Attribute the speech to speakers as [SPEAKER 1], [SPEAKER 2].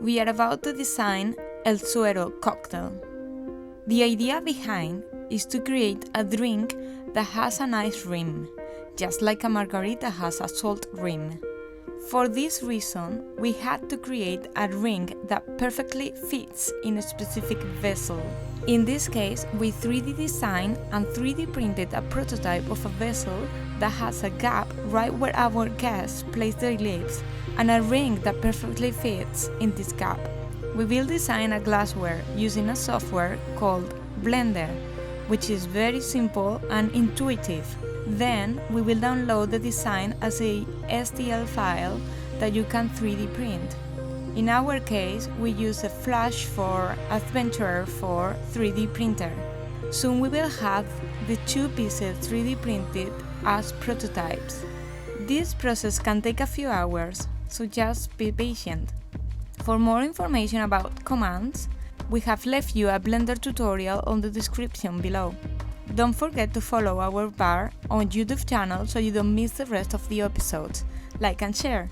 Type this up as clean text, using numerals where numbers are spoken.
[SPEAKER 1] we are about to design El Suero cocktail. The idea behind is to create a drink that has a nice rim, just like a margarita has a salt rim. For this reason, we had to create a ring that perfectly fits in a specific vessel. In this case, we 3D designed and 3D printed a prototype of a vessel that has a gap right where our guests place their lips and a ring that perfectly fits in this gap. We will design a glassware using a software called Blender, which is very simple and intuitive. Then we will download the design as a STL file that you can 3D print. In our case, we use a Flash 4 Adventurer 4 3D printer. Soon we will have the two pieces 3D printed as prototypes. This process can take a few hours, so just be patient. For more information about commands, we have left you a Blender tutorial on the description below. Don't forget to follow our bar on YouTube channel so you don't miss the rest of the episodes. Like and share.